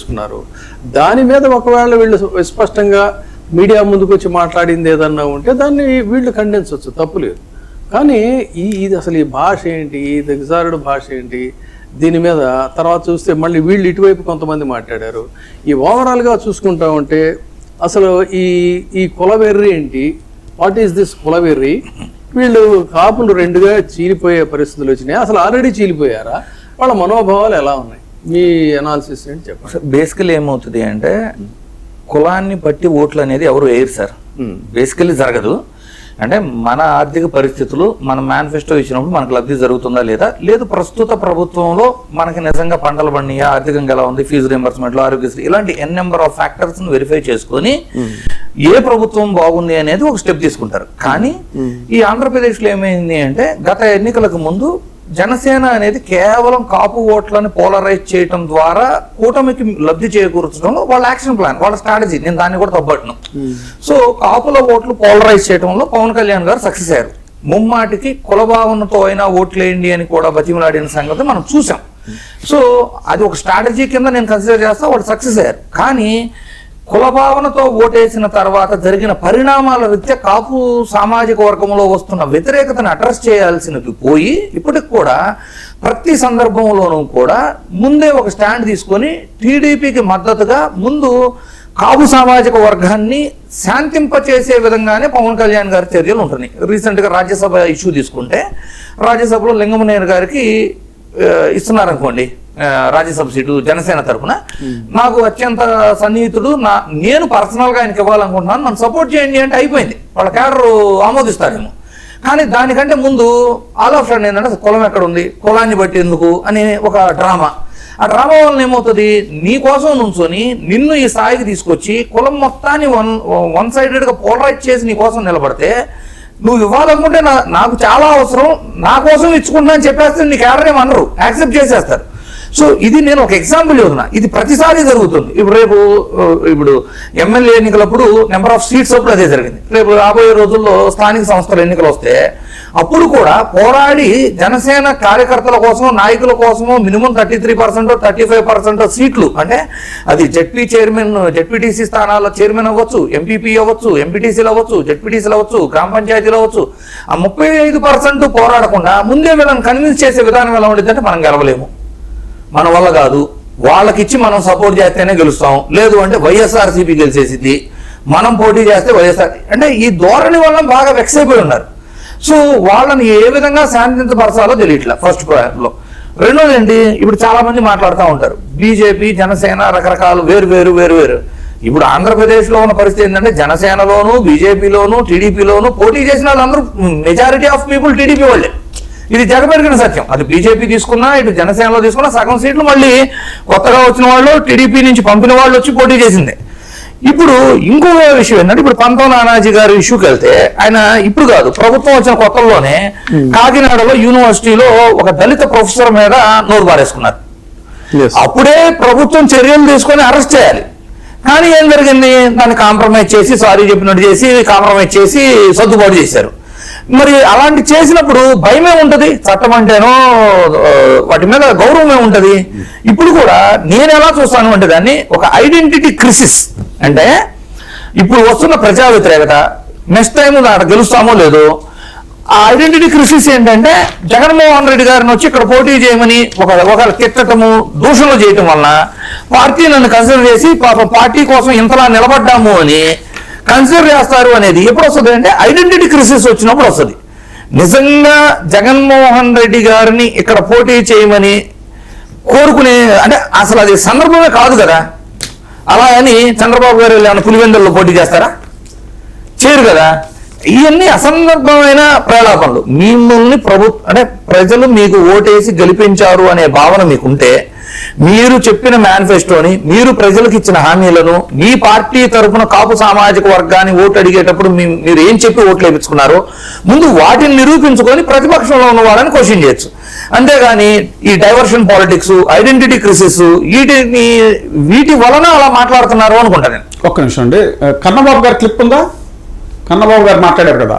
చేసుకున్నారు. దాని మీద ఒకవేళ వీళ్ళు స్పష్టంగా మీడియా ముందుకు వచ్చి మాట్లాడింది ఏదన్నా ఉంటే దాన్ని వీళ్ళు ఖండించవచ్చు, తప్పులేదు. కానీ ఇది అసలు ఈ భాష ఏంటి, ఈ దిగజారుడు భాష ఏంటి, దీని మీద తర్వాత చూస్తే మళ్ళీ వీళ్ళు ఇటువైపు కొంతమంది మాట్లాడారు. ఈ ఓవరాల్గా చూసుకుంటా ఉంటే అసలు ఈ కులవెర్రి ఏంటి, వాట్ ఈస్ దిస్ కులవెర్రి? వీళ్ళు కాపులు రెండుగా చీలిపోయే పరిస్థితులు వచ్చినాయి. అసలు ఆల్రెడీ చీలిపోయారా? వాళ్ళ మనోభావాలు ఎలా ఉన్నాయి? మీ అనాలిసిస్ ఏంటి చెప్పండి. బేసికలీ ఏమవుతుంది అంటే కులాన్ని బట్టి ఓట్లు అనేది ఎవరు వేయరు సార్. బేసికలీ జరగదు. అంటే మన ఆర్థిక పరిస్థితులు మన మేనిఫెస్టో ఇచ్చినప్పుడు మనకు లబ్ధి జరుగుతుందా లేదా, లేదు ప్రస్తుత ప్రభుత్వంలో మనకి నిజంగా పంటలు పండియా, ఆర్థికంగా ఎలా ఉంది, ఫీజు రీంబర్స్మెంట్లు, ఆరోగ్యశ్రీ, ఇలాంటి ఎన్ నెంబర్ ఆఫ్ ఫ్యాక్టర్స్ వెరిఫై చేసుకొని ఏ ప్రభుత్వం బాగుంది అనేది ఒక స్టెప్ తీసుకుంటారు. కానీ ఈ ఆంధ్రప్రదేశ్లో ఏమైంది అంటే గత ఎన్నికలకు ముందు జనసేన అనేది కేవలం కాపు ఓట్లను పోలరైజ్ చేయడం ద్వారా కూటమికి లబ్ధి చేకూర్చడంలో వాళ్ళ యాక్షన్ ప్లాన్, వాళ్ళ స్ట్రాటజీ, నేను దాన్ని కూడా తప్పట్ను. సో కాపుల ఓట్లు పోలరైజ్ చేయడంలో పవన్ కళ్యాణ్ గారు సక్సెస్ అయ్యారు. ముమ్మాటికి కులభావనతో అయినా ఓట్లేయండి అని కూడా బతిమలాడిన సంగతి మనం చూసాం. సో అది ఒక స్ట్రాటజీ కింద నేను కన్సిడర్ చేస్తా, వాళ్ళు సక్సెస్ అయ్యారు. కానీ కులభావనతో ఓటేసిన తర్వాత జరిగిన పరిణామాల రీత్యా కాపు సామాజిక వర్గంలో వస్తున్న వ్యతిరేకతను అడ్రస్ చేయాల్సినది పోయి ఇప్పటికి కూడా ప్రతి సందర్భంలోనూ కూడా ముందే ఒక స్టాండ్ తీసుకొని టీడీపీకి మద్దతుగా ముందు కాపు సామాజిక వర్గాన్ని శాంతింపచేసే విధంగానే పవన్ కళ్యాణ్ గారి చర్యలు ఉంటున్నాయి. రీసెంట్గా రాజ్యసభ ఇష్యూ తీసుకుంటే రాజ్యసభలో లింగమనేని గారికి ఇస్తున్నారనుకోండి రాజ్యసభ సీటు జనసేన తరఫున, నాకు అత్యంత సన్నిహితుడు, నేను పర్సనల్ గా ఆయనకి ఇవ్వాలనుకుంటున్నాను, నన్ను సపోర్ట్ చేయండి అంటే అయిపోయింది, వాళ్ళ క్యాడర్ ఆమోదిస్తారేమో. కానీ దానికంటే ముందు ఆల్ ఆఫ్ సడన్ ఏంటంటే కులం ఎక్కడ ఉంది, కులాన్ని బట్టి ఎందుకు అని ఒక డ్రామా. ఆ డ్రామా వల్ల ఏమవుతుంది, నీ కోసం నుంచొని నిన్ను ఈ స్థాయికి తీసుకొచ్చి కులం మొత్తాన్ని వన్ సైడెడ్ గా పోలరైజ్ చేసి నీ కోసం నిలబడితే, నువ్వు ఇవ్వాలనుకుంటే నాకు చాలా అవసరం, నా కోసం ఇచ్చుకుంటున్నా అని చెప్పేస్తే నీ క్యాడర్ ఏమనరు, యాక్సెప్ట్ చేసేస్తారు. సో ఇది నేను ఒక ఎగ్జాంపుల్ చెబుతున్నా, ఇది ప్రతిసారి జరుగుతుంది. ఇప్పుడు ఎమ్మెల్యే ఎన్నికలప్పుడు నెంబర్ ఆఫ్ సీట్స్ అప్పుడు అదే జరిగింది. రేపు రాబోయే రోజుల్లో స్థానిక సంస్థల ఎన్నికలు వస్తే అప్పుడు కూడా పోరాడి జనసేన కార్యకర్తల కోసం, నాయకుల కోసము మినిమం 33%, 35% సీట్లు, అంటే అది జెడ్పీ చైర్మన్, జెడ్పీటీసీ స్థానాల చైర్మన్ అవ్వచ్చు, ఎంపీపీ అవ్వచ్చు, ఎంపీటీసీలు అవ్వచ్చు, జెడ్పీటీసీలు అవ్వచ్చు, గ్రామ పంచాయతీలు అవ్వచ్చు, ఆ 35% పోరాడకుండా ముందే వీళ్ళని కన్విన్స్ చేసే విధానం ఎలా ఉండేది అంటే మనం గెలవలేము, మన వల్ల కాదు, వాళ్ళకిచ్చి మనం సపోర్ట్ చేస్తేనే గెలుస్తాం, లేదు అంటే వైఎస్ఆర్సీపీ గెలిచేసింది, మనం పోటీ చేస్తే వైఎస్ఆర్, అంటే ఈ ధోరణి వల్ల బాగా వెక్స్ అయిపోయి ఉన్నారు. సో వాళ్ళని ఏ విధంగా శాంతించపరచాలో తెలియట్లా ఫస్ట్ లో. రెండోది ఏంటి, ఇప్పుడు చాలా మంది మాట్లాడుతూ ఉంటారు బీజేపీ జనసేన రకరకాలు వేరు. ఇప్పుడు ఆంధ్రప్రదేశ్లో ఉన్న పరిస్థితి ఏంటంటే జనసేనలోను, బీజేపీలోను, టీడీపీలోను పోటీ చేసిన వాళ్ళందరూ మెజారిటీ ఆఫ్ పీపుల్ టీడీపీ వాళ్ళే. ఇది జగమెరిగిన సత్యం. అది బీజేపీ తీసుకున్నా, ఇటు జనసేనలో తీసుకున్నా సగం సీట్లు మళ్ళీ కొత్తగా వచ్చిన వాళ్ళు, టీడీపీ నుంచి పంపిన వాళ్ళు వచ్చి పోటీ చేసిందే. ఇప్పుడు ఇంకో విషయం ఏంటంటే, ఇప్పుడు పంతం నానాజీ గారి ఇష్యూకి వెళ్తే, ఆయన ఇప్పుడు కాదు ప్రభుత్వం వచ్చిన కొత్తలోనే కాకినాడలో యూనివర్సిటీలో ఒక దళిత ప్రొఫెసర్ మీద నోరు బారేసుకున్నారు. అప్పుడే ప్రభుత్వం చర్యలు తీసుకొని అరెస్ట్ చేయాలి. కానీ ఏం జరిగింది, దాన్ని కాంప్రమైజ్ చేసి, సారీ చెప్పినట్టు చేసి, కాంప్రమైజ్ చేసి సర్దుబాటు చేశారు. మరి అలాంటి చేసినప్పుడు భయమే ఉంటది, చట్టం అంటేనో వాటి మీద గౌరవమే ఉంటది. ఇప్పుడు కూడా నేను ఎలా చూస్తాను అంటే దాన్ని ఒక ఐడెంటిటీ క్రిసిస్. అంటే ఇప్పుడు వస్తున్న ప్రజా వ్యతిరేకత, నెక్స్ట్ టైం అక్కడ గెలుస్తామో లేదో, ఆ ఐడెంటిటీ క్రిసిస్ ఏంటంటే జగన్మోహన్ రెడ్డి గారిని వచ్చి ఇక్కడ పోటీ చేయమని ఒక తిట్టటము, దూషణలు చేయటం వలన పార్టీ నన్ను కన్సిడర్ చేసి పాపం పార్టీ కోసం ఇంతలా నిలబడ్డాము అని కన్సిడర్ చేస్తారు అనేది ఎప్పుడు వస్తుంది అంటే ఐడెంటిటీ క్రిసిస్ వచ్చినప్పుడు వస్తుంది. నిజంగా జగన్మోహన్ రెడ్డి గారిని ఇక్కడ పోటీ చేయమని కోరుకునే, అంటే అసలు అది సందర్భమే కాదు కదా. అలా అని చంద్రబాబు గారు ఏమైనా పులివెందుల్లో పోటీ చేస్తారా? చేయరు కదా. ఇవన్నీ అసందర్భమైన ప్రలాపనలు. మిమ్మల్ని అంటే ప్రజలు మీకు ఓటేసి గెలిపించారు అనే భావన మీకుంటే, మీరు చెప్పిన మేనిఫెస్టోని, మీరు ప్రజలకు ఇచ్చిన హామీలను, మీ పార్టీ తరఫున కాపు సామాజిక వర్గాన్ని ఓటు అడిగేటప్పుడు మీరు ఏం చెప్పి ఓట్లు వేయించుకున్నారో ముందు వాటిని నిరూపించుకొని ప్రతిపక్షంలో ఉన్న వాళ్ళని క్వశ్చన్ చేయొచ్చు. అంతేగాని ఈ డైవర్షన్ పాలిటిక్స్, ఐడెంటిటీ క్రిసిస్, వీటి వలన అలా మాట్లాడుతున్నారు అనుకుంటా నేను. ఒక్క నిమిషం అండి, కన్నబాబు గారి క్లిప్ ఉందా? కన్నబాబు గారు మాట్లాడారు కదా.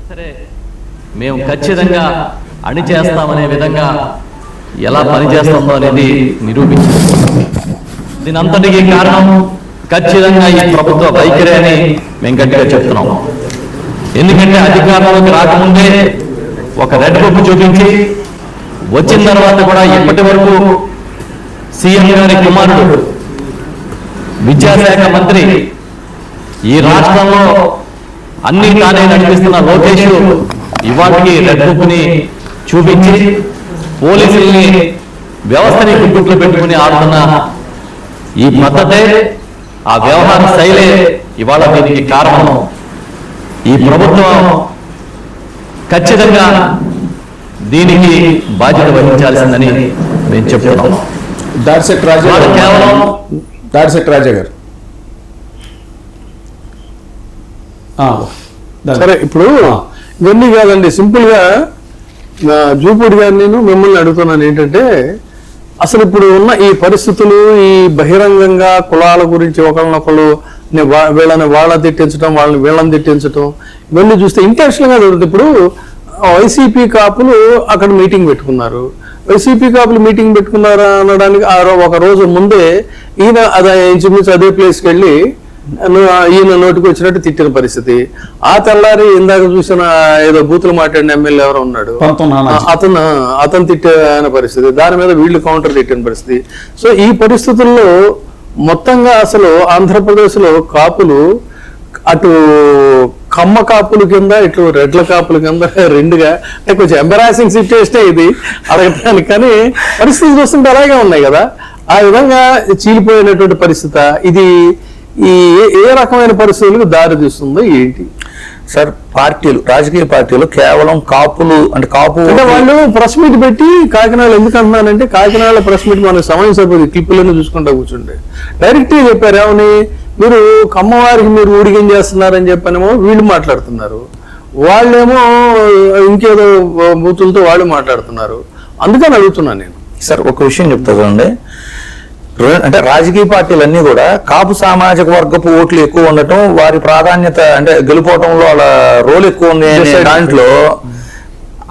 సరే, మేము ఖచ్చితంగా అణిచేస్తామనే విధంగా ఎలా పనిచేస్తుందో అనేది నిరూపించింది. దీని అంతటికీ కారణం ఖచ్చితంగా ఈ ప్రభుత్వ వైఖరి అని మేము గట్టిగా చెప్తున్నాం. ఎందుకంటే అధికారంలోకి రాకముందే ఒక రెడ్ బుక్ చూపించి వచ్చిన తర్వాత కూడా ఇప్పటి వరకు సీఎం గారి కుమారుడు విద్యాశాఖ మంత్రి ఈ రాష్ట్రంలో అన్ని తానే నడిపిస్తున్న లోకేష్ ఇవాటికి రెడ్ బుక్ ని చూపించి పోలీసుల్ని వ్యవస్థని గుట్టుట్లు పెట్టుకుని ఆడుతున్న ఈ పద్ధతే, ఆ వ్యవహార శైలే ఇవాళ దీనికి కారణం. ఈ ప్రభుత్వం ఖచ్చితంగా దీనికి బాధ్యత వహించాల్సిందని మేము చెప్తున్నాం. దాడిశెట్టి రాజా ఇవాళ కేవలం దాడిశెట్టి రాజా గారు సరే, ఇప్పుడు ఇవన్నీ కాదండి, సింపుల్ గా జూపూడి గారు నేను మిమ్మల్ని అడుగుతున్నాను ఏంటంటే, అసలు ఇప్పుడు ఉన్న ఈ పరిస్థితులు, ఈ బహిరంగంగా కులాల గురించి ఒకరినొకరు వీళ్ళని వాళ్ళని తిట్టించడం, వాళ్ళని వీళ్ళని తిట్టించడం, ఇవన్నీ చూస్తే ఇంటెన్షనల్ గా జరుగుతుంది. ఇప్పుడు వైసీపీ కాపులు అక్కడ మీటింగ్ పెట్టుకున్నారు. వైసీపీ కాపులు మీటింగ్ పెట్టుకున్నారా అనడానికి ఒక రోజు ముందే ఈయన ఇంచుమించు అదే ప్లేస్కి వెళ్ళి ఈయన నోటికి వచ్చినట్టు తిట్టిన పరిస్థితి. ఆ తెల్లారి ఇందాక చూసిన ఏదో బూతులు మాట్లాడిన ఎమ్మెల్యే ఎవరో ఉన్నాడు, అతను తిట్టిన పరిస్థితి, దాని మీద వీళ్ళు కౌంటర్ తిట్టిన పరిస్థితి. సో ఈ పరిస్థితుల్లో మొత్తంగా అసలు ఆంధ్రప్రదేశ్ లో కాపులు అటు కమ్మ కాపుల కింద, ఇటు రెడ్ల కాపుల కింద రెండుగా, అంటే కొంచెం ఎంబరాసింగ్ సిచ్యువేషన్ ఇది అడగటానికి, కానీ పరిస్థితి చూస్తుంటే అలాగే ఉన్నాయి కదా. ఆ విధంగా చీలిపోయినటువంటి పరిస్థితి ఇది ఏ రకమైన పరిస్థితులకు దారి తీస్తుందో ఏంటి సార్? పార్టీలు, రాజకీయ పార్టీలు కేవలం కాపులు అంటే వాళ్ళు ప్రెస్ మీట్ పెట్టి కాకినాడ ఎందుకు అంటున్నానంటే, కాకినాడ ప్రెస్ మీట్ మనకు సమయం సరిపోదు, క్లిప్పులను చూసుకుంటా కూర్చుంటే డైరెక్ట్ గా చెప్పారు ఏమని, మీరు కమ్మవారికి మీరు ఊడిగం చేస్తున్నారని చెప్పనేమో వీళ్ళు మాట్లాడుతున్నారు, వాళ్ళేమో ఇంకేదో బూతులతో వాళ్ళు మాట్లాడుతున్నారు. అందుకని అడుగుతున్నాను నేను. సార్ ఒక విషయం చెప్తా చూడండి, అంటే రాజకీయ పార్టీలన్నీ కూడా కాపు సామాజిక వర్గపు ఓట్లు ఎక్కువ ఉండటం, వారి ప్రాధాన్యత అంటే గెలుపోవటంలో వాళ్ళ రోల్ ఎక్కువ ఉంది దాంట్లో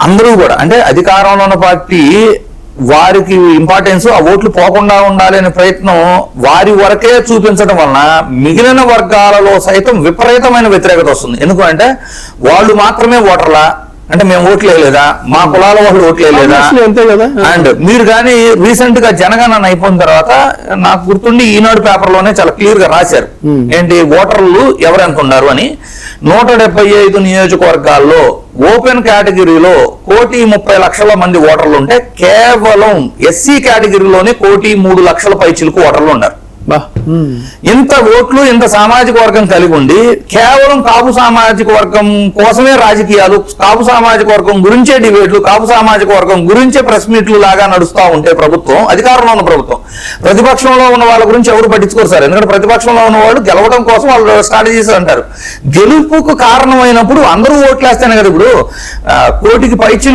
అందరూ కూడా, అంటే అధికారంలో ఉన్న పార్టీ వారికి ఇంపార్టెన్స్, ఆ ఓట్లు పోకుండా ఉండాలి అనే ప్రయత్నం వారి వరకే చూపించడం వలన మిగిలిన వర్గాలలో సైతం విపరీతమైన వ్యతిరేకత వస్తుంది. ఎందుకంటే వాళ్ళు మాత్రమే ఓటర్లా, అంటే మేము ఓట్లు వేయలేదా, మా కులాల వాళ్ళు ఓట్లు వేయలేదా అంతే కదా. అండ్ మీరు కానీ రీసెంట్ గా జనగణన అయిపోయిన తర్వాత నాకు గుర్తుండి ఈనాడు పేపర్ లోనే చాలా క్లియర్ గా రాశారు ఏంటి ఓటర్లు ఎవరెంత ఉన్నారు అని. 175 నియోజకవర్గాల్లో ఓపెన్ కేటగిరీలో 1,30,00,000 మంది ఓటర్లు ఉంటే కేవలం ఎస్సీ కేటగిరీలోనే 1,03,00,000 పైచిలకు ఓటర్లు ఉన్నారు. ఇంత ఓట్లు, ఇంత సామాజిక వర్గం కలిగి ఉండి కేవలం కాపు సామాజిక వర్గం కోసమే రాజకీయాలు, కాపు సామాజిక వర్గం గురించే డిబేట్లు, కాపు సామాజిక వర్గం గురించే ప్రెస్ మీట్లు లాగా నడుస్తూ ఉంటే ప్రభుత్వం, అధికారంలో ఉన్న ప్రభుత్వం, ప్రతిపక్షంలో ఉన్న వాళ్ళ గురించి ఎవరు పట్టించుకోరు సార్. ఎందుకంటే ప్రతిపక్షంలో ఉన్న వాళ్ళు గెలవడం కోసం వాళ్ళు స్ట్రాటజీస్ అంటారు. గెలుపుకు కారణమైనప్పుడు అందరూ ఓట్లేస్తేనే కదా. ఇప్పుడు 1,00,00,000 పైచిలు